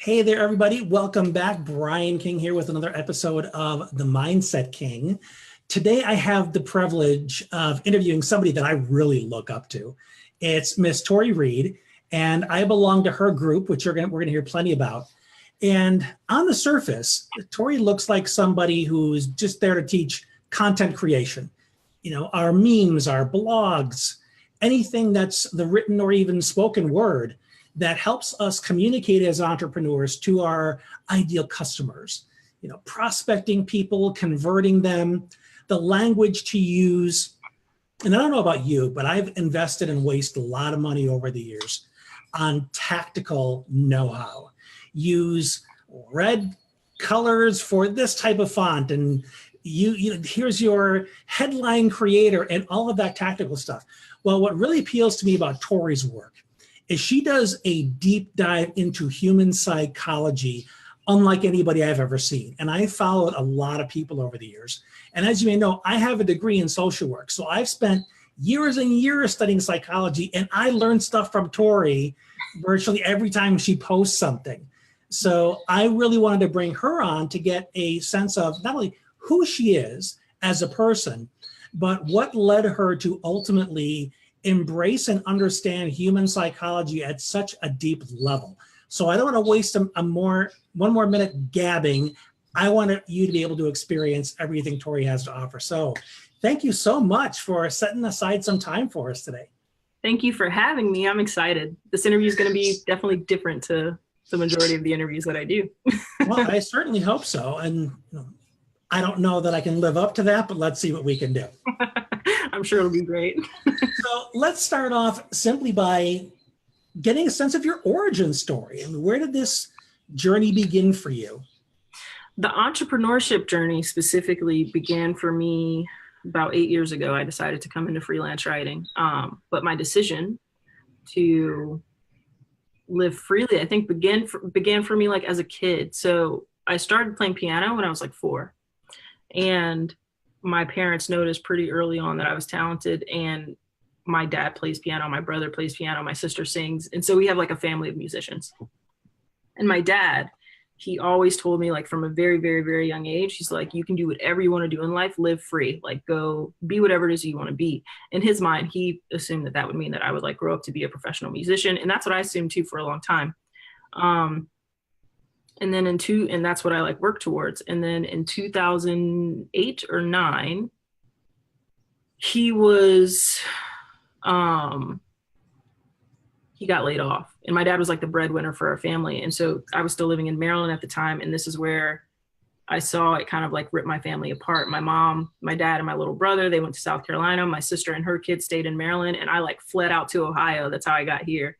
Hey there, everybody. Welcome back. Brian King here with another episode of The Mindset King. Today, I have the privilege of interviewing somebody that I really look up to. It's Miss Tori Reid, and I belong to her group, which we're going to hear plenty about. And on the surface, Tori looks like somebody who's just there to teach content creation. You know, our memes, our blogs, anything that's the written or even spoken word that helps us communicate as entrepreneurs to our ideal customers, you know, prospecting people, converting them, the language to use. And I don't know about you, but I've invested and wasted a lot of money over the years on tactical know-how. Use red colors for this type of font, and here's your headline creator and all of that tactical stuff. Well, what really appeals to me about Tori's work is she does a deep dive into human psychology unlike anybody I've ever seen. And I followed a lot of people over the years. And as you may know, I have a degree in social work. So I've spent years and years studying psychology, and I learned stuff from Tori virtually every time she posts something. So I really wanted to bring her on to get a sense of not only who she is as a person, but what led her to ultimately embrace and understand human psychology at such a deep level. So I don't want to waste one more minute gabbing. I want you to be able to experience everything Tori has to offer. So thank you so much for setting aside some time for us today. Thank you for having me. I'm excited. This interview is going to be definitely different to the majority of the interviews that I do. Well, I certainly hope so. And I don't know that I can live up to that, but let's see what we can do. I'm sure it'll be great. So let's start off simply by getting a sense of your origin story. I mean, where did this journey begin for you? The entrepreneurship journey specifically began for me about 8 years ago. I decided to come into freelance writing. But my decision to live freely, I think began for me like as a kid. So I started playing piano when I was like 4. And my parents noticed pretty early on that I was talented, and my dad plays piano, my brother plays piano, my sister sings. And so we have like a family of musicians. And my dad, he always told me, like, from a very, very, very young age, he's like, you can do whatever you want to do in life, live free, like go be whatever it is you want to be. In his mind, he assumed that that would mean that I would like grow up to be a professional musician. And that's what I assumed too for a long time. And then and that's what I like worked towards. And then in 2008 or 9, he got laid off, and my dad was like the breadwinner for our family. And so I was still living in Maryland at the time. And this is where I saw it kind of like rip my family apart. My mom, my dad, and my little brother, they went to South Carolina. My sister and her kids stayed in Maryland, and I like fled out to Ohio. That's how I got here.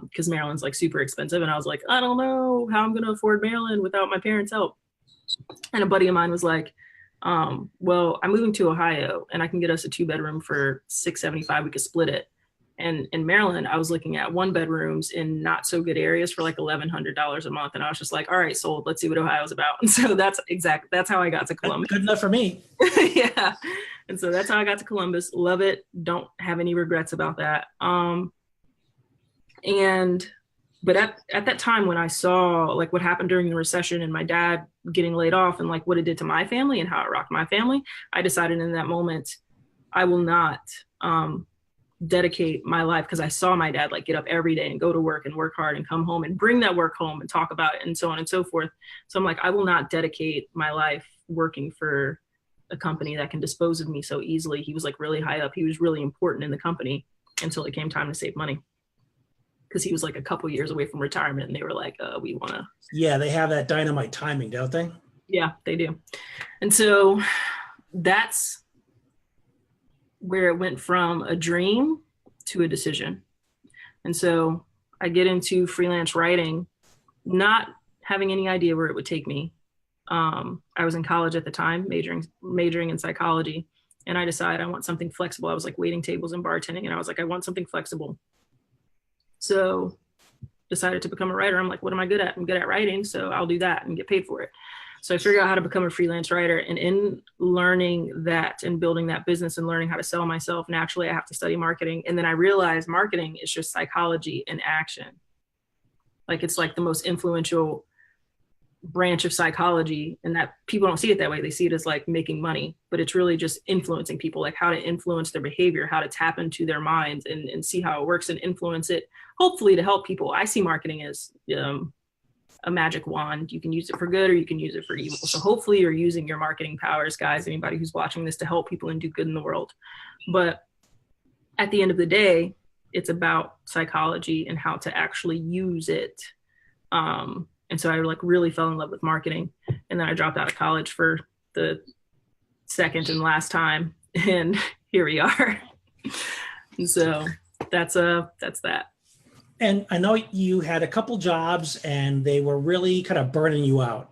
Because Maryland's like super expensive. And I was like, I don't know how I'm going to afford Maryland without my parents' help. And a buddy of mine was like, well, I'm moving to Ohio and I can get us a 2-bedroom for $675. We could split it. And in Maryland, I was looking at 1-bedrooms in not so good areas for like $1,100 a month. And I was just like, all right, sold. Let's see what Ohio's about. And so that's how I got to Columbus. Good enough for me. Yeah. And so that's how I got to Columbus. Love it. Don't have any regrets about that. But at that time, when I saw like what happened during the recession and my dad getting laid off and like what it did to my family and how it rocked my family, I decided in that moment, I will not dedicate my life, because I saw my dad like get up every day and go to work and work hard and come home and bring that work home and talk about it and so on and so forth. So I'm like, I will not dedicate my life working for a company that can dispose of me so easily. He was like really high up. He was really important in the company until it came time to save money, because he was like a couple years away from retirement, and they were like, we want to. Yeah, they have that dynamite timing, don't they? Yeah, they do. And so that's where it went from a dream to a decision. And so I get into freelance writing, not having any idea where it would take me. I was in college at the time, majoring in psychology, and I decided I want something flexible. I was like waiting tables and bartending, and I was like, I want something flexible. So decided to become a writer. I'm like, what am I good at? I'm good at writing, so I'll do that and get paid for it. So I figured out how to become a freelance writer. And in learning that and building that business and learning how to sell myself, naturally, I have to study marketing. And then I realized marketing is just psychology in action. Like it's like the most influential branch of psychology, and that people don't see it that way. They see it as like making money, but it's really just influencing people, like how to influence their behavior, how to tap into their minds and see how it works and influence it, hopefully to help people. I see marketing as a magic wand. You can use it for good or you can use it for evil. So hopefully you're using your marketing powers, guys, anybody who's watching this, to help people and do good in the world. But at the end of the day, it's about psychology and how to actually use it. And so I like really fell in love with marketing, and then I dropped out of college for the second and last time, and here we are. And so that's that. And I know you had a couple jobs and they were really kind of burning you out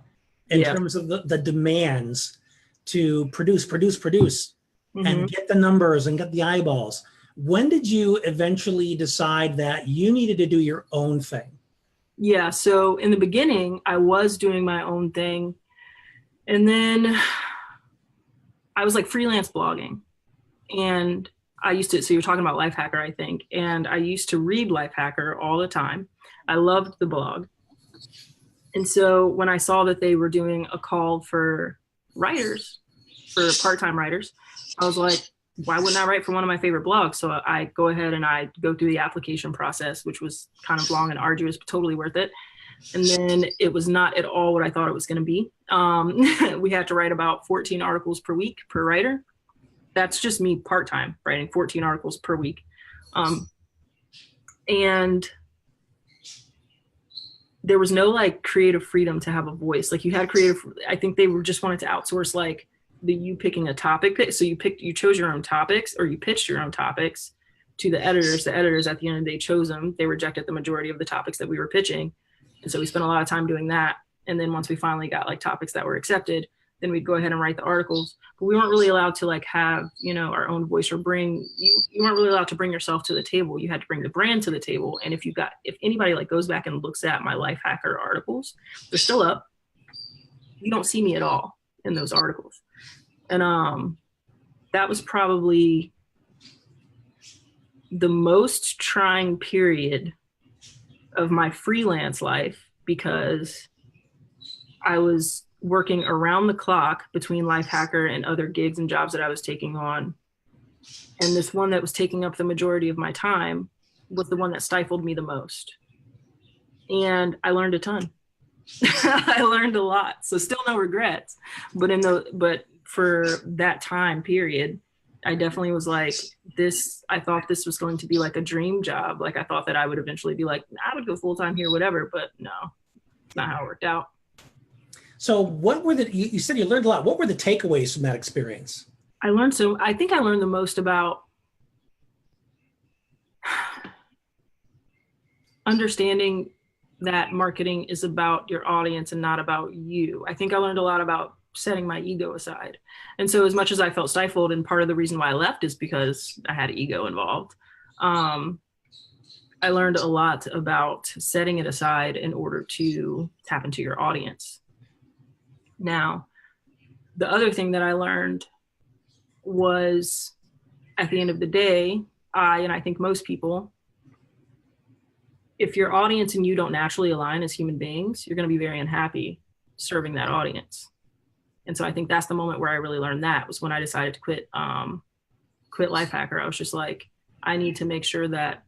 in terms of the demands to produce and get the numbers and get the eyeballs. When did you eventually decide that you needed to do your own thing? Yeah, so in the beginning, I was doing my own thing. And then I was like freelance blogging. And I used to, so you're talking about Lifehacker, I think. And I used to read Lifehacker all the time. I loved the blog. And so when I saw that they were doing a call for writers, for part-time writers, I was like, why wouldn't I write for one of my favorite blogs? So I go ahead and I go through the application process, which was kind of long and arduous, but totally worth it. And then it was not at all what I thought it was going to be. We had to write about 14 articles per week per writer. That's just me part-time, writing 14 articles per week. And there was no like creative freedom to have a voice. Like you had I think they were just wanted to outsource like you picking a topic. So you chose your own topics, or you pitched your own topics to the editors. The editors at the end of the day chose them. They rejected the majority of the topics that we were pitching. And so we spent a lot of time doing that. And then once we finally got like topics that were accepted, then we'd go ahead and write the articles. But we weren't really allowed to like have, our own voice, or you weren't really allowed to bring yourself to the table. You had to bring the brand to the table. And if anybody like goes back and looks at my Lifehacker articles, they're still up. You don't see me at all in those articles. And that was probably the most trying period of my freelance life, because I was working around the clock between Lifehacker and other gigs and jobs that I was taking on. And this one that was taking up the majority of my time was the one that stifled me the most. And I learned a ton. I learned a lot. So still no regrets. But for that time period, I definitely was like, I thought this was going to be like a dream job. Like I thought that I would eventually be like, I would go full-time here, whatever, but no, it's not how it worked out. So what were you said you learned a lot. What were the takeaways from that experience? I think I learned the most about understanding that marketing is about your audience and not about you. I think I learned a lot about setting my ego aside. And so as much as I felt stifled, and part of the reason why I left is because I had ego involved, I learned a lot about setting it aside in order to tap into your audience. Now, the other thing that I learned was, at the end of the day, and I think most people, if your audience and you don't naturally align as human beings, you're going to be very unhappy serving that audience. And so I think that's the moment where I really learned that, was when I decided to quit Lifehacker. I was just like, I need to make sure that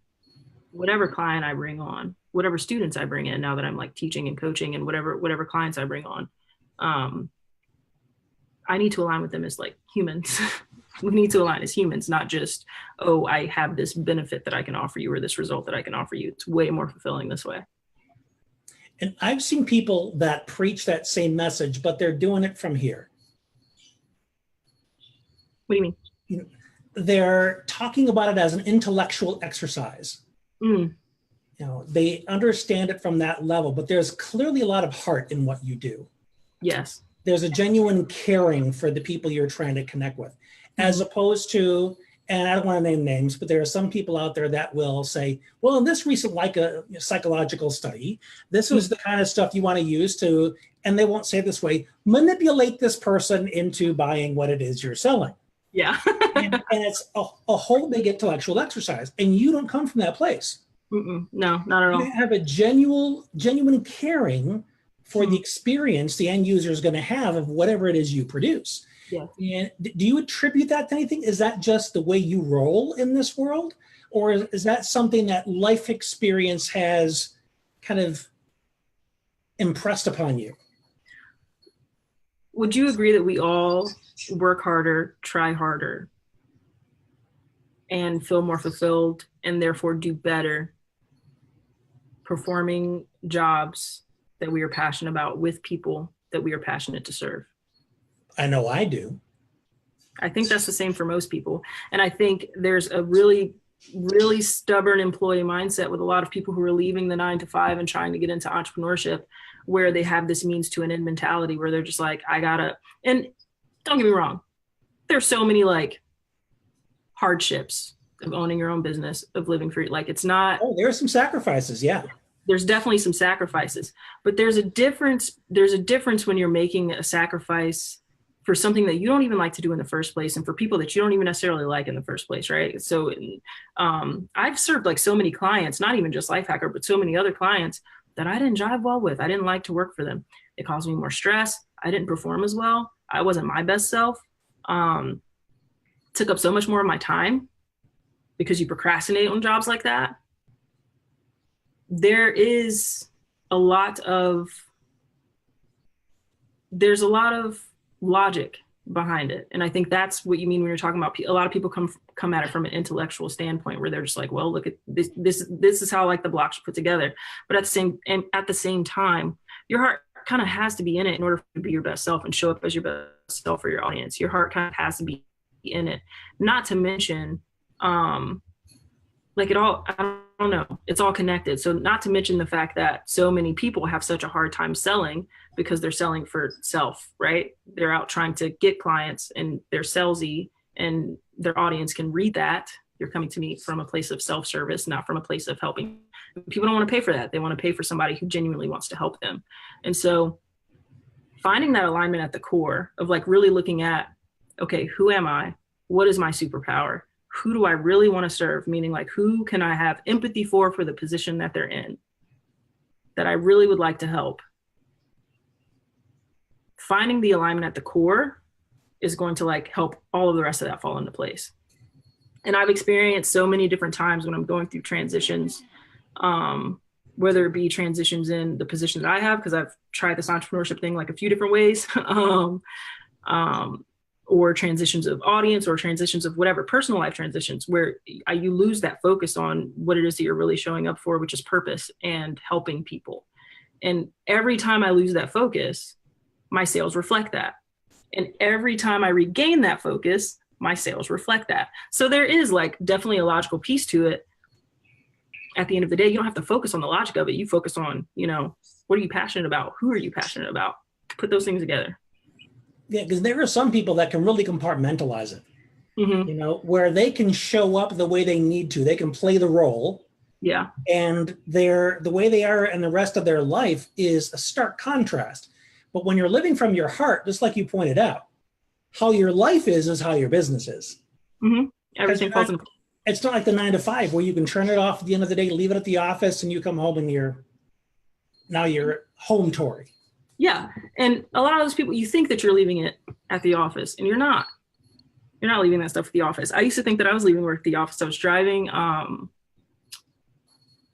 whatever client I bring on, whatever students I bring in, now that I'm like teaching and coaching, and whatever clients I bring on, I need to align with them as like humans. We need to align as humans, not just, oh, I have this benefit that I can offer you, or this result that I can offer you. It's way more fulfilling this way. And I've seen people that preach that same message, but they're doing it from here. What do you mean? They're talking about it as an intellectual exercise. They understand it from that level, but there's clearly a lot of heart in what you do. Yes. There's a genuine caring for the people you're trying to connect with, as opposed to, and I don't want to name names, but there are some people out there that will say, well, in this recent psychological study, this was the kind of stuff you want to use to, and they won't say it this way, manipulate this person into buying what it is you're selling. Yeah. and it's a whole big intellectual exercise, and you don't come from that place. No, not at all. You have a genuine caring for the experience the end user is going to have of whatever it is you produce. Yeah. And do you attribute that to anything? Is that just the way you roll in this world? Or is that something that life experience has kind of impressed upon you? Would you agree that we all work harder, try harder, and feel more fulfilled, and therefore do better performing jobs that we are passionate about with people that we are passionate to serve? I know I do. I think that's the same for most people. And I think there's a really, really stubborn employee mindset with a lot of people who are leaving the 9 to 5 and trying to get into entrepreneurship, where they have this means to an end mentality where they're just like, I gotta, and don't get me wrong, there's so many like hardships of owning your own business, of living free. Like it's not. Oh, there are some sacrifices. Yeah. There's definitely some sacrifices, but there's a difference. There's a difference when you're making a sacrifice for something that you don't even like to do in the first place, and for people that you don't even necessarily like in the first place, right? So I've served like so many clients, not even just Lifehacker, but so many other clients that I didn't jive well with. I didn't like to work for them. It caused me more stress. I didn't perform as well. I wasn't my best self. Took up so much more of my time because you procrastinate on jobs like that. There's a lot of logic behind it. And I think that's what you mean when you're talking about, a lot of people come at it from an intellectual standpoint where they're just like, well, look at this is how like the blocks are put together. But at the same time, your heart kind of has to be in it in order to be your best self and show up as your best self for your audience. Your heart kind of has to be in it. Not to mention, like it all, I don't know, it's all connected. So not to mention the fact that so many people have such a hard time selling because they're selling for self, right? They're out trying to get clients and they're salesy, and their audience can read that. You're coming to me from a place of self-service, not from a place of helping. People don't want to pay for that. They want to pay for somebody who genuinely wants to help them. And so finding that alignment at the core of like really looking at, okay, who am I? What is my superpower? Who do I really want to serve? Meaning like, who can I have empathy for the position that they're in, that I really would like to help? Finding the alignment at the core is going to like help all of the rest of that fall into place. And I've experienced so many different times when I'm going through transitions, whether it be transitions in the position that I have, because I've tried this entrepreneurship thing like a few different ways, or transitions of audience, or transitions of whatever, personal life transitions, where you lose that focus on what it is that you're really showing up for, which is purpose and helping people. And every time I lose that focus, my sales reflect that. And every time I regain that focus, my sales reflect that. So there is like definitely a logical piece to it. At the end of the day, you don't have to focus on the logic of it. You focus on, what are you passionate about? Who are you passionate about? Put those things together. Yeah, because there are some people that can really compartmentalize it, where they can show up the way they need to. They can play the role. Yeah. And the way they are and the rest of their life is a stark contrast. But when you're living from your heart, just like you pointed out, how your life is how your business is. Mm-hmm. Everything falls in place. It's not like the 9 to 5 where you can turn it off at the end of the day, leave it at the office, and you come home and you're home Tori. Yeah. And a lot of those people, you think that you're leaving it at the office, and you're not. You're not leaving that stuff at the office. I used to think that I was leaving work at the office. I was driving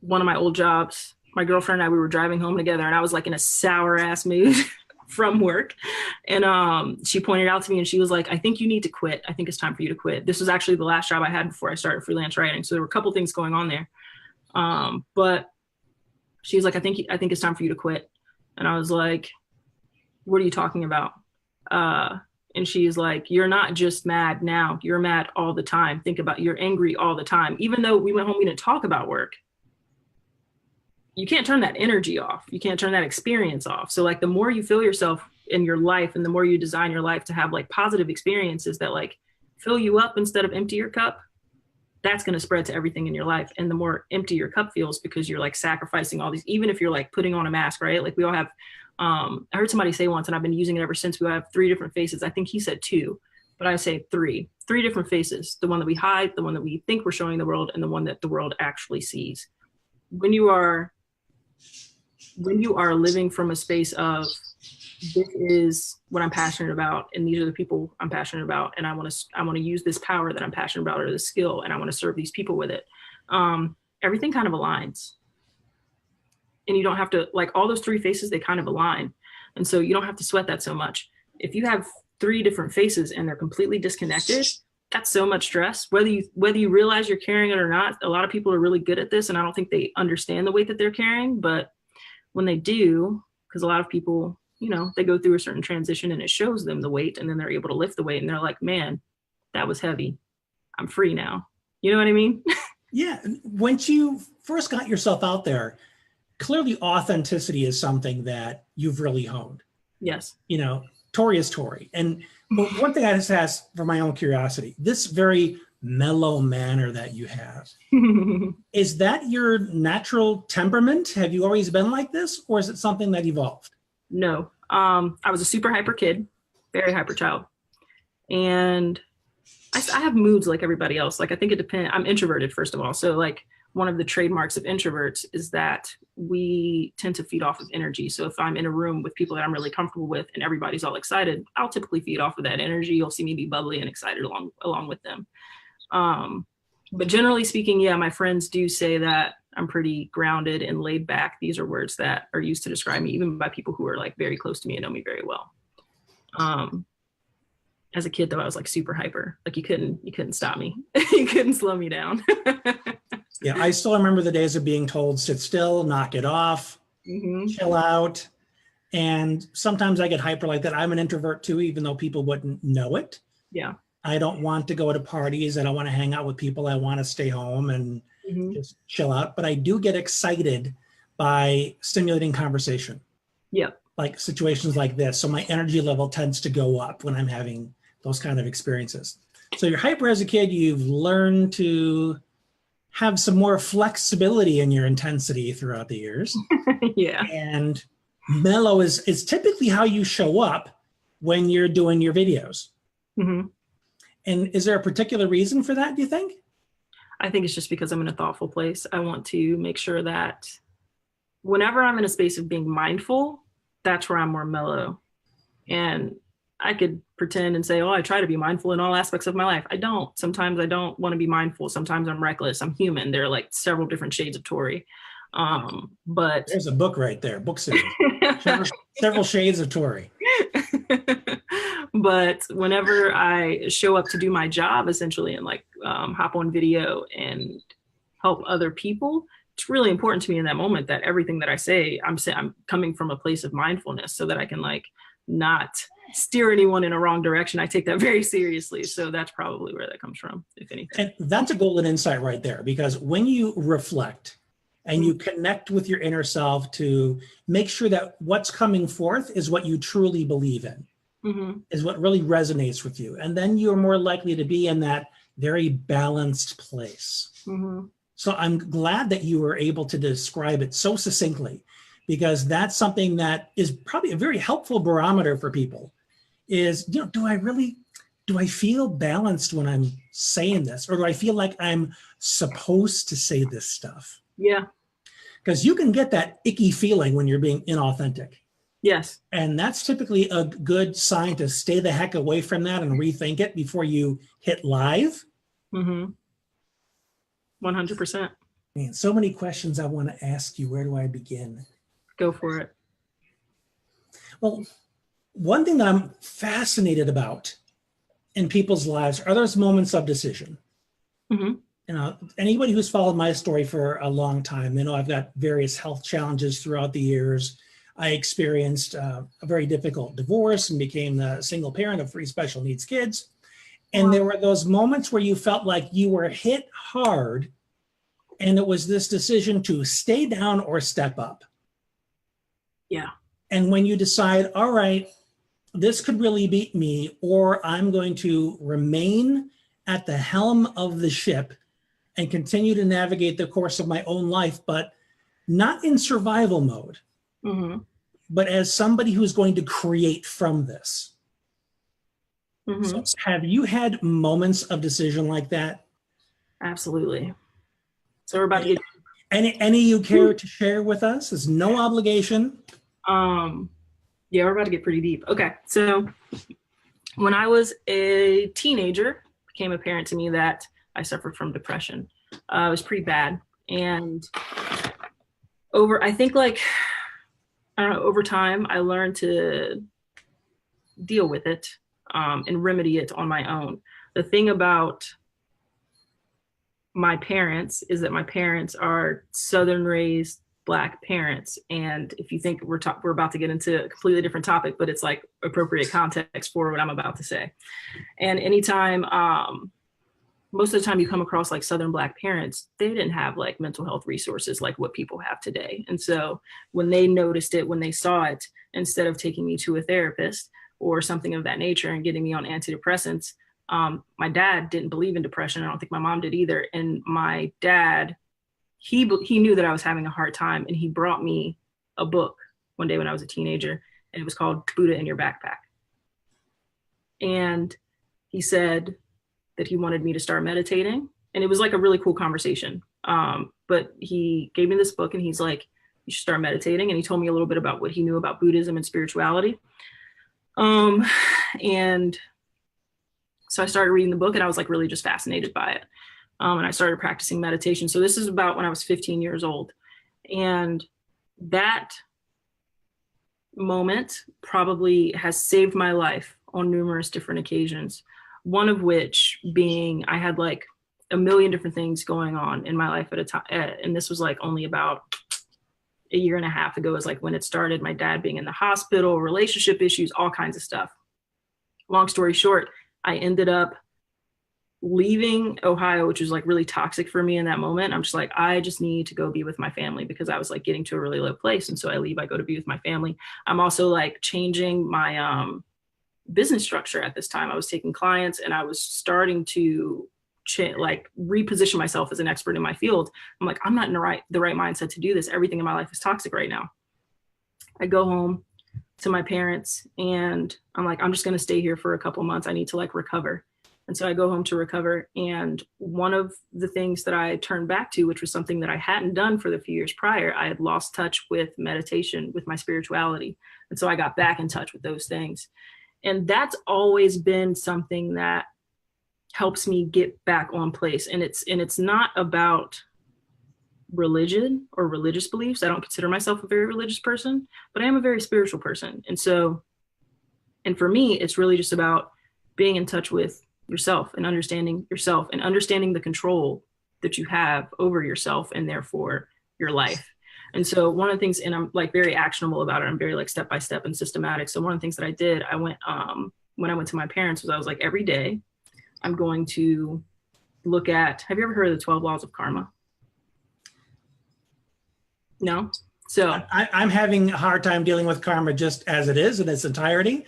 one of my old jobs. My girlfriend and I, we were driving home together, and I was like in a sour ass mood from work. And she pointed out to me and she was like, I think you need to quit. I think it's time for you to quit. This was actually the last job I had before I started freelance writing. So there were a couple things going on there. But she was like, I think it's time for you to quit. And I was like, what are you talking about? And she's like, you're not just mad now. You're mad all the time. Think about, you're angry all the time. Even though we went home, we didn't talk about work. You can't turn that energy off. You can't turn that experience off. So like the more you feel yourself in your life and the more you design your life to have like positive experiences that like fill you up instead of empty your cup, that's going to spread to everything in your life. And the more empty your cup feels because you're like sacrificing all these, even if you're like putting on a mask, right? Like we all have, I heard somebody say once, and I've been using it ever since, we all have 3 different faces. I think he said 2, but I say 3 different faces. The one that we hide, the one that we think we're showing the world, and the one that the world actually sees. when you are living from a space of, this is what I'm passionate about, and these are the people I'm passionate about, and I want to use this power that I'm passionate about, or this skill, and I want to serve these people with it. Everything kind of aligns, and you don't have to, like, all those three faces, they kind of align, and so you don't have to sweat that so much. If you have three different faces and they're completely disconnected, that's so much stress. Whether you realize you're carrying it or not, a lot of people are really good at this, and I don't think they understand the weight that they're carrying. But when they do, because a lot of people, they go through a certain transition and it shows them the weight, and then they're able to lift the weight, and they're like, man, that was heavy. I'm free now. You know what I mean? Yeah. Once you first got yourself out there, clearly authenticity is something that you've really honed. Yes. Tori is Tori. And one thing I just asked for my own curiosity, this very mellow manner that you have, is that your natural temperament? Have you always been like this, or is it something that evolved? No. I was a super hyper kid, very hyper child. And I have moods like everybody else. Like, I think it depends. I'm introverted, first of all. So, like, one of the trademarks of introverts is that we tend to feed off of energy. So if I'm in a room with people that I'm really comfortable with and everybody's all excited, I'll typically feed off of that energy. You'll see me be bubbly and excited along with them. But generally speaking, yeah, my friends do say that I'm pretty grounded and laid back. These are words that are used to describe me, even by people who are, like, very close to me and know me very well. As a kid, though, I was, like, super hyper. Like, you couldn't stop me. You couldn't slow me down. Yeah, I still remember the days of being told, sit still, knock it off, chill out. And sometimes I get hyper like that. I'm an introvert too, even though people wouldn't know it. Yeah. I don't want to go to parties. I don't want to hang out with people. I want to stay home and just chill out. But I do get excited by stimulating conversation. Yeah. Like situations like this. So my energy level tends to go up when I'm having those kind of experiences. So you're hyper as a kid. You've learned to have some more flexibility in your intensity throughout the years. Yeah. And mellow is typically how you show up when you're doing your videos. And is there a particular reason for that, do you think? I think it's just because I'm in a thoughtful place. I want to make sure that whenever I'm in a space of being mindful, that's where I'm more mellow. And I could pretend and say, oh, I try to be mindful in all aspects of my life. I don't. Sometimes I don't want to be mindful. Sometimes I'm reckless. I'm human. There are, like, several different shades of Tori. But there's a book right there, book series. Several shades of Tori. But whenever I show up to do my job, essentially, and, like, hop on video and help other people, it's really important to me in that moment that everything that I say, I'm coming from a place of mindfulness, so that I can, like, not steer anyone in a wrong direction. I take that very seriously. So that's probably where that comes from, if anything. And that's a golden insight right there, because when you reflect and you connect with your inner self to make sure that what's coming forth is what you truly believe in, is what really resonates with you. And then you're more likely to be in that very balanced place. So I'm glad that you were able to describe it so succinctly, because that's something that is probably a very helpful barometer for people is, do I feel balanced when I'm saying this? Or do I feel like I'm supposed to say this stuff? Yeah. Because you can get that icky feeling when you're being inauthentic. Yes. And that's typically a good sign to stay the heck away from that and rethink it before you hit live. 100%. Man, so many questions I want to ask you. Where do I begin? Go for it. Well, one thing that I'm fascinated about in people's lives are those moments of decision. Anybody who's followed my story for a long time, they know I've got various health challenges throughout the years. I experienced a very difficult divorce and became the single parent of 3 special needs kids. And there were those moments where you felt like you were hit hard, and it was this decision to stay down or step up. Yeah. And when you decide, all right, this could really beat me, or I'm going to remain at the helm of the ship and continue to navigate the course of my own life, but not in survival mode, but as somebody who's going to create from this. So have you had moments of decision like that? Absolutely. So we're about to get Any you care to share with us? There's no obligation. Yeah, we're about to get pretty deep. Okay, so when I was a teenager, it became apparent to me that I suffered from depression. It was pretty bad. And I think like, I don't know, over time, I learned to deal with it and remedy it on my own. The thing about my parents is that my parents are Southern raised Black parents. And if you think we're about to get into a completely different topic, but it's like appropriate context for what I'm about to say. And anytime, most of the time you come across like Southern Black parents, they didn't have like mental health resources like what people have today. And so when they noticed it, when they saw it, instead of taking me to a therapist or something of that nature and getting me on antidepressants, my dad didn't believe in depression. I don't think my mom did either. And my dad, he knew that I was having a hard time, and he brought me a book one day when I was a teenager, and it was called Buddha in Your Backpack. And he said that he wanted me to start meditating, and it was like a really cool conversation. But he gave me this book, and he's like, you should start meditating. And he told me a little bit about what he knew about Buddhism and spirituality. And so I started reading the book, and I was like really just fascinated by it. And I started practicing meditation. So this is about when I was 15 years old. And that moment probably has saved my life on numerous different occasions. One of which being I had like a million different things going on in my life at a time. And this was like only about a year and a half ago is like when it started. My dad being in the hospital, relationship issues, all kinds of stuff. Long story short, I ended up leaving Ohio, which was like really toxic for me in that moment. I'm just like, I just need to go be with my family because I was like getting to a really low place. And so I leave, I go to be with my family. I'm also like changing my business structure at this time. I was taking clients and I was starting to like reposition myself as an expert in my field. I'm like, I'm not in the right mindset to do this. Everything in my life is toxic right now. I go home to my parents and I'm like, I'm just going to stay here for a couple months. I need to like recover. And so I go home to recover. And one of the things that I turned back to, which was something that I hadn't done for the few years prior, I had lost touch with meditation, with my spirituality. And so I got back in touch with those things. And that's always been something that helps me get back on place. And it's not about religion or religious beliefs. I don't consider myself a very religious person, but I am a very spiritual person. And for me, it's really just about being in touch with yourself and understanding the control that you have over yourself and therefore your life. And so one of the things, and I'm like very actionable about it, I'm very like step-by-step and systematic. So one of the things that I did, I went, when I went to my parents was I was like, every day I'm going to look at, have you ever heard of the 12 laws of karma? No? So I'm having a hard time dealing with karma just as it is in its entirety.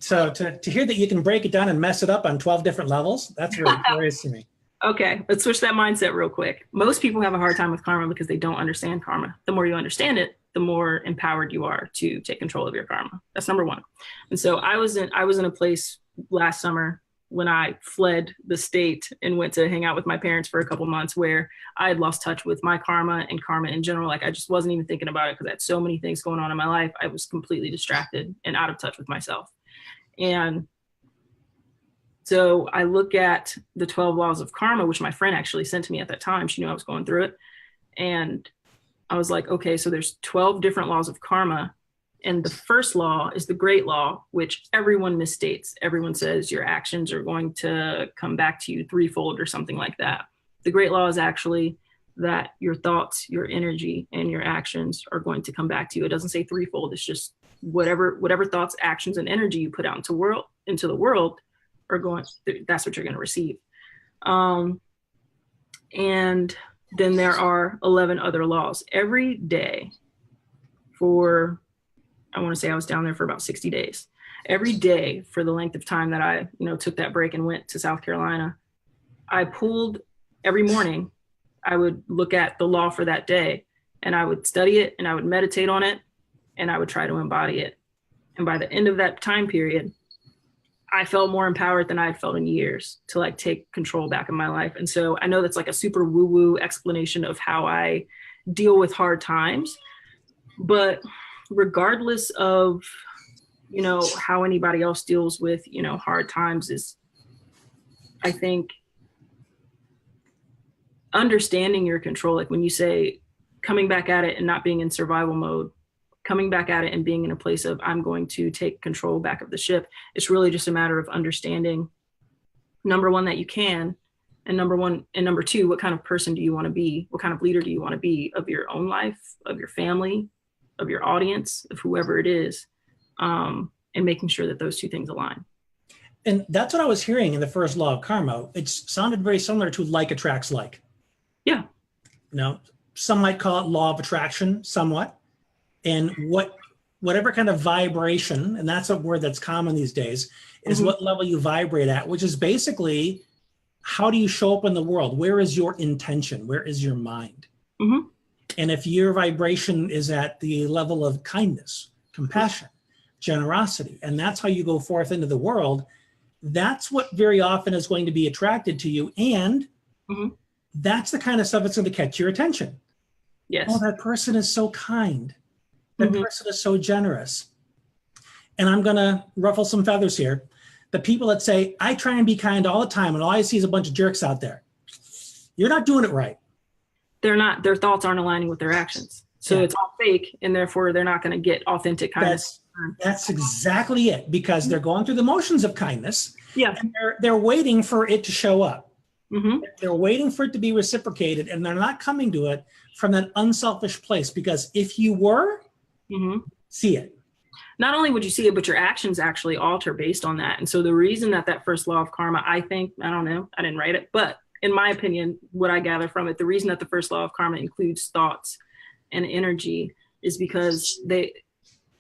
So to hear that you can break it down and mess it up on 12 different levels, that's really curious to me. Okay, let's switch that mindset real quick. Most people have a hard time with karma because they don't understand karma. The more you understand it, the more empowered you are to take control of your karma. That's number one. And so I was in a place last summer when I fled the state and went to hang out with my parents for a couple months where I had lost touch with my karma and karma in general. Like I just wasn't even thinking about it because I had so many things going on in my life. I was completely distracted and out of touch with myself. And so I look at the 12 laws of karma, which my friend actually sent to me at that time. She knew I was going through it. And I was like, okay, so there's 12 different laws of karma. And the first law is the great law, which everyone misstates. Everyone says your actions are going to come back to you threefold or something like that. The great law is actually that your thoughts, your energy, and your actions are going to come back to you. It doesn't say threefold. It's just whatever thoughts, actions, and energy you put out into the world are going, that's what you're going to receive. And then there are 11 other laws. Every day for, I want to say I was down there for about 60 days. Every day for the length of time that I, took that break and went to South Carolina, I pulled every morning, I would look at the law for that day and I would study it and I would meditate on it and I would try to embody it. And by the end of that time period, I felt more empowered than I had felt in years to like take control back in my life. And so I know that's like a super woo-woo explanation of how I deal with hard times. But regardless of, you know, how anybody else deals with, you know, hard times, is, I think, understanding your control. Like when you say coming back at it and not being in survival mode, coming back at it and being in a place of, I'm going to take control back of the ship. It's really just a matter of understanding, number one, that you can, and number two, what kind of person do you want to be? What kind of leader do you want to be of your own life, of your family, of your audience, of whoever it is, and making sure that those two things align. And that's what I was hearing in the first law of karma. It sounded very similar to like attracts like. Yeah. You know, some might call it law of attraction somewhat. And whatever kind of vibration, and that's a word that's common these days, is what level you vibrate at, which is basically, how do you show up in the world? Where is your intention? Where is your mind? And if your vibration is at the level of kindness, compassion, generosity, and that's how you go forth into the world, that's what very often is going to be attracted to you. And that's the kind of stuff that's going to catch your attention. Yes. Oh, that person is so kind. That person is so generous. And I'm going to ruffle some feathers here. The people that say, I try and be kind all the time, and all I see is a bunch of jerks out there. You're not doing it right. They're not, their thoughts aren't aligning with their actions. So it's all fake, and therefore they're not going to get authentic kindness. That's exactly it, because they're going through the motions of kindness. Yeah. And they're waiting for it to show up. They're waiting for it to be reciprocated, and they're not coming to it from that unselfish place, because if you were, see it. Not only would you see it, but your actions actually alter based on that. And so the reason that first law of karma, I think, I don't know, I didn't write it, but in my opinion, what I gather from it, the reason that the first law of karma includes thoughts and energy is because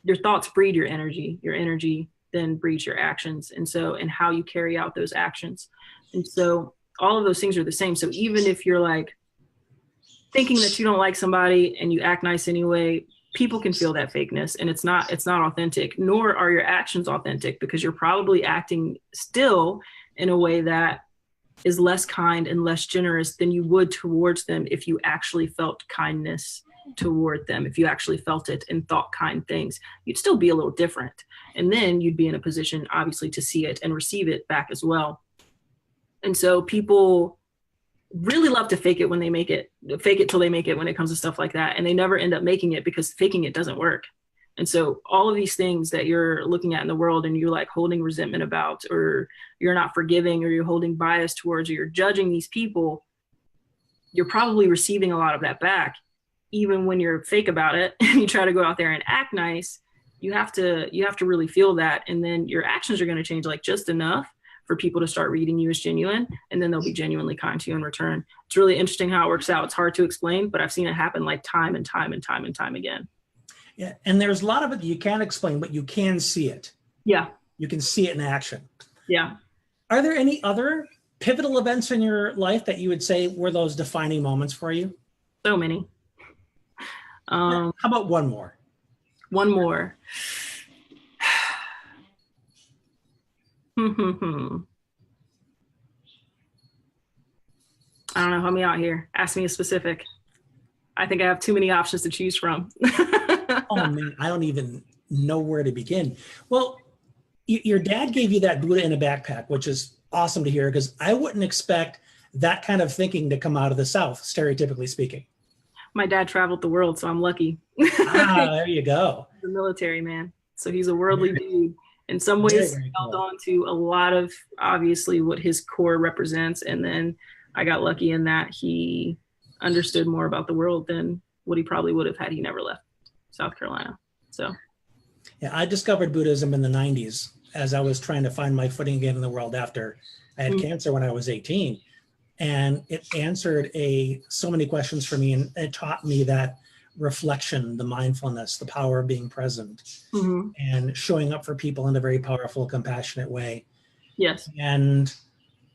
your thoughts breed your energy then breeds your actions. And so, and how you carry out those actions. And so all of those things are the same. So even if you're like thinking that you don't like somebody and you act nice anyway, people can feel that fakeness, and it's not authentic, nor are your actions authentic, because you're probably acting still in a way that is less kind and less generous than you would towards them if you actually felt kindness toward them. If you actually felt it and thought kind things, you'd still be a little different. And then you'd be in a position, obviously, to see it and receive it back as well. And so people really love to fake it when they make it, fake it till they make it when it comes to stuff like that. And they never end up making it, because faking it doesn't work. And so all of these things that you're looking at in the world and you're like holding resentment about, or you're not forgiving, or you're holding bias towards, or you're judging these people, you're probably receiving a lot of that back. Even when you're fake about it and you try to go out there and act nice, you have to really feel that. And then your actions are going to change, like just enough for people to start reading you as genuine, and then they'll be genuinely kind to you in return. It's really interesting how it works out. It's hard to explain, but I've seen it happen like time and time and time and time again. Yeah, and there's a lot of it that you can't explain, but you can see it. Yeah. You can see it in action. Yeah. Are there any other pivotal events in your life that you would say were those defining moments for you? So many. How about one more? One more. I don't know. Help me out here. Ask me a specific. I think I have too many options to choose from. Oh man, I don't even know where to begin. Well, your dad gave you that Buddha in a backpack, which is awesome to hear, because I wouldn't expect that kind of thinking to come out of the South, stereotypically speaking. My dad traveled the world, so I'm lucky. There you go. He's a military man, so he's a worldly dude. In some ways, he held on to a lot of, obviously, what his core represents. And then I got lucky in that he understood more about the world than what he probably would have had he never left South Carolina. So, yeah, I discovered Buddhism in the 90s as I was trying to find my footing again in the world after I had cancer when I was 18. And it answered so many questions for me, and it taught me that reflection, the mindfulness, the power of being present, and showing up for people in a very powerful, compassionate way. Yes. And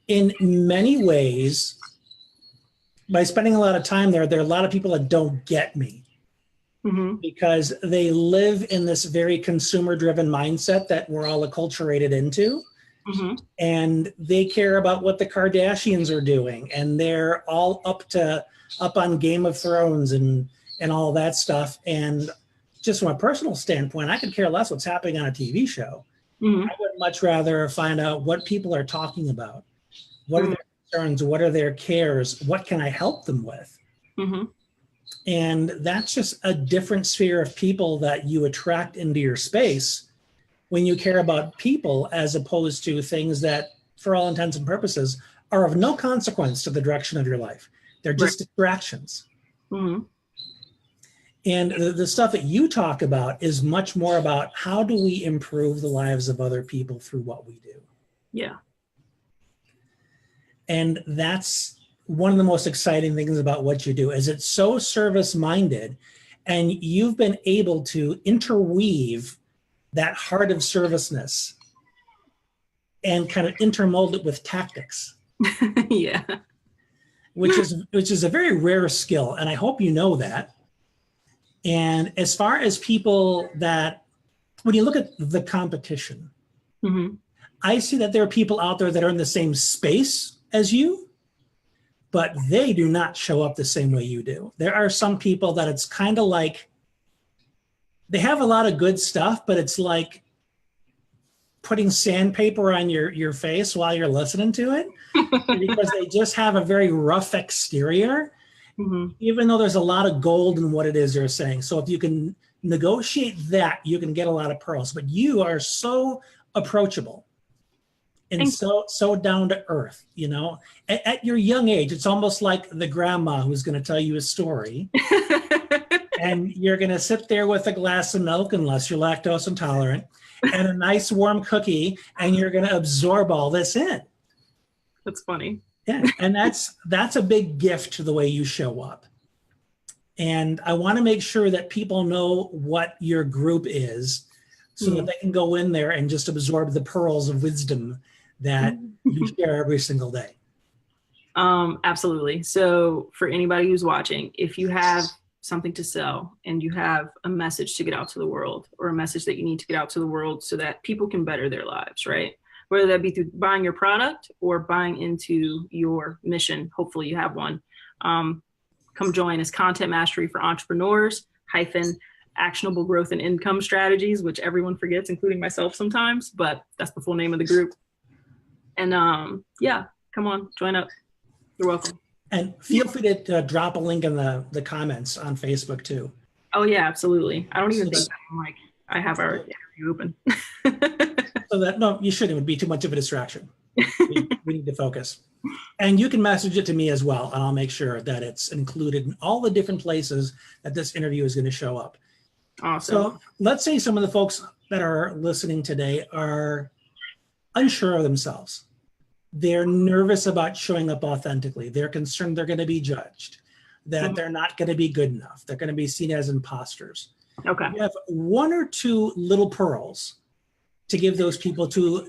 in many ways, by spending a lot of time there are a lot of people that don't get me, because they live in this very consumer-driven mindset that we're all acculturated into. And they care about what the Kardashians are doing, and they're all up on Game of Thrones and and all that stuff. And just from a personal standpoint, I could care less what's happening on a TV show. Mm-hmm. I would much rather find out what people are talking about. What are their concerns? What are their cares? What can I help them with? Mm-hmm. And that's just a different sphere of people that you attract into your space when you care about people, as opposed to things that, for all intents and purposes, are of no consequence to the direction of your life. They're just distractions. Mm-hmm. And the stuff that you talk about is much more about how do we improve the lives of other people through what we do. Yeah. And that's one of the most exciting things about what you do, is it's so service-minded, and you've been able to interweave that heart of serviceness and kind of intermold it with tactics. Yeah. Which is a very rare skill, and I hope you know that. And as far as people that, when you look at the competition, Mm-hmm. I see that there are people out there that are in the same space as you, but they do not show up the same way you do. There are some people that it's kind of like, they have a lot of good stuff, but it's like putting sandpaper on your face while you're listening to it, because they just have a very rough exterior, Mm-hmm. even though there's a lot of gold in what it is they're saying. So if you can negotiate that, you can get a lot of pearls. But you are so approachable and so down to earth, you know. At your young age, it's almost like the grandma who's going to tell you a story. And you're going to sit there with a glass of milk, unless you're lactose intolerant, and a nice warm cookie, and you're going to absorb all this in. That's funny. Yeah, and that's a big gift to the way you show up. And I want to make sure that people know what your group is, so that they can go in there and just absorb the pearls of wisdom that you share every single day. Absolutely. So for anybody who's watching, if you have something to sell and you have a message to get out to the world, or a message that you need to get out to the world so that people can better their lives, right? Whether that be through buying your product or buying into your mission, hopefully you have one. Come join us, Content Mastery for Entrepreneurs - Actionable Growth and Income Strategies, which everyone forgets, including myself sometimes, but that's the full name of the group. And yeah, come on, join up. You're welcome. And feel free to drop a link in the comments on Facebook too. Oh yeah, absolutely. I don't even think I have our interview open. So that, no, you shouldn't. It would be too much of a distraction. We need to focus. And you can message it to me as well, and I'll make sure that it's included in all the different places that this interview is going to show up. Awesome. So let's say some of the folks that are listening today are unsure of themselves. They're nervous about showing up authentically. They're concerned they're going to be judged, that they're not going to be good enough. They're going to be seen as imposters. Okay. You have one or two little pearls to give those people to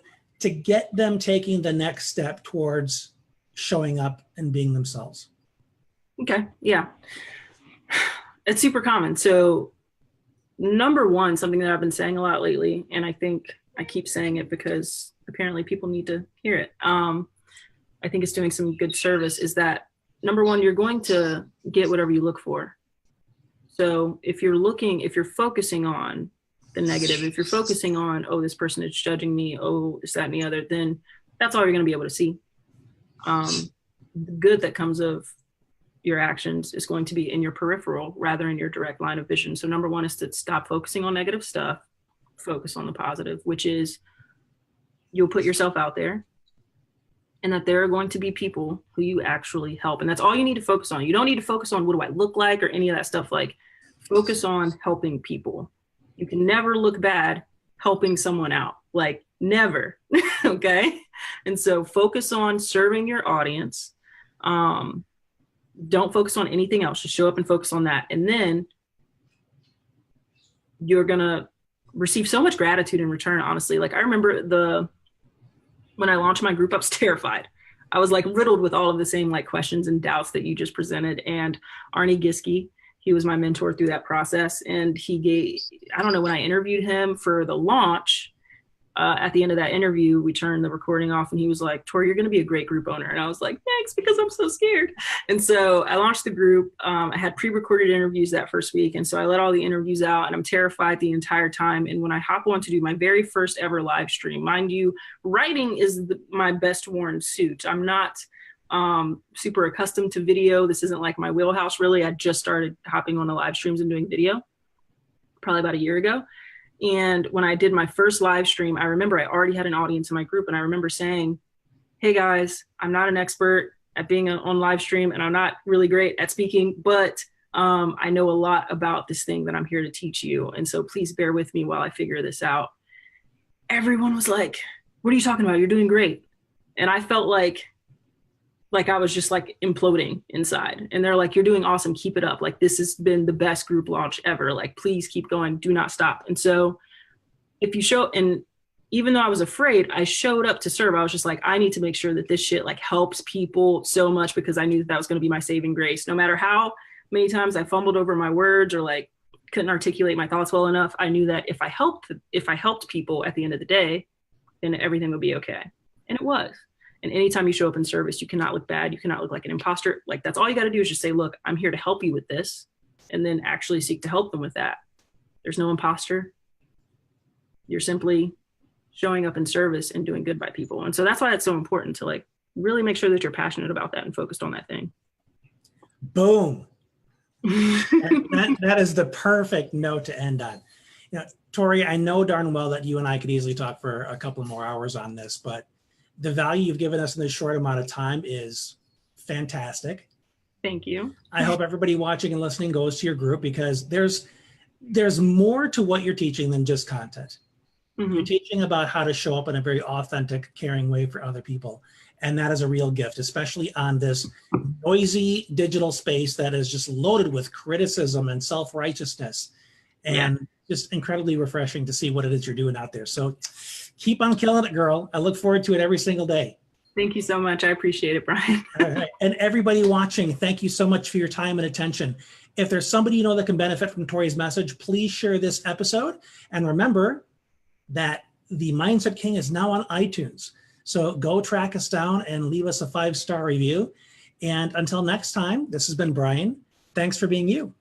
get them taking the next step towards showing up and being themselves. Okay. Yeah. It's super common. So number one, something that I've been saying a lot lately, and I think I keep saying it because apparently people need to hear it. I think it's doing some good service, is that number one, you're going to get whatever you look for. So if you're focusing on the negative, if you're focusing on, oh, this person is judging me, oh, this, that, and the other, then that's all you're going to be able to see. The good that comes of your actions is going to be in your peripheral rather in your direct line of vision. So number one is to stop focusing on negative stuff, focus on the positive, which is you'll put yourself out there, and that there are going to be people who you actually help. And that's all you need to focus on. You don't need to focus on what do I look like or any of that stuff. Like, focus on helping people. You can never look bad helping someone out, like never. Okay. And so focus on serving your audience. Don't focus on anything else. Just show up and focus on that. And then you're going to receive so much gratitude in return, honestly. Like, I remember when I launched my group, I was terrified. I was like riddled with all of the same like questions and doubts that you just presented. And Arnie Giske, he was my mentor through that process. And he gave, I don't know, when I interviewed him for the launch, at the end of that interview, we turned the recording off and he was like, Tori, you're going to be a great group owner. And I was like, thanks, because I'm so scared. And so I launched the group. I had pre-recorded interviews that first week. And so I let all the interviews out and I'm terrified the entire time. And when I hop on to do my very first ever live stream, mind you, writing is my best worn suit. I'm not super accustomed to video. This isn't like my wheelhouse, really. I just started hopping on the live streams and doing video probably about a year ago. And when I did my first live stream, I remember I already had an audience in my group. And I remember saying, hey guys, I'm not an expert at being on live stream and I'm not really great at speaking, but I know a lot about this thing that I'm here to teach you. And so please bear with me while I figure this out. Everyone was like, what are you talking about? You're doing great. And I felt like I was just like imploding inside. And they're like, you're doing awesome. Keep it up. Like, this has been the best group launch ever. Like, please keep going. Do not stop. And so if you show, and even though I was afraid, I showed up to serve. I was just like, I need to make sure that this shit like helps people so much, because I knew that was going to be my saving grace. No matter how many times I fumbled over my words or like couldn't articulate my thoughts well enough, I knew that if I helped people at the end of the day, then everything would be okay. And it was. And anytime you show up in service, you cannot look bad. You cannot look like an imposter. Like, that's all you got to do is just say, look, I'm here to help you with this. And then actually seek to help them with that. There's no imposter. You're simply showing up in service and doing good by people. And so that's why it's so important to like really make sure that you're passionate about that and focused on that thing. Boom. that is the perfect note to end on. You know, Tori, I know darn well that you and I could easily talk for a couple more hours on this, but the value you've given us in this short amount of time is fantastic. Thank you. I hope everybody watching and listening goes to your group, because there's more to what you're teaching than just content. Mm-hmm. You're teaching about how to show up in a very authentic, caring way for other people. And that is a real gift, especially on this noisy digital space that is just loaded with criticism and self-righteousness. And just incredibly refreshing to see what it is you're doing out there. So keep on killing it, girl. I look forward to it every single day. Thank you so much. I appreciate it, Brian. All right. And everybody watching, thank you so much for your time and attention. If there's somebody you know that can benefit from Tori's message, please share this episode. And remember that the Mindset King is now on iTunes. So go track us down and leave us a 5-star review. And until next time, this has been Brian. Thanks for being you.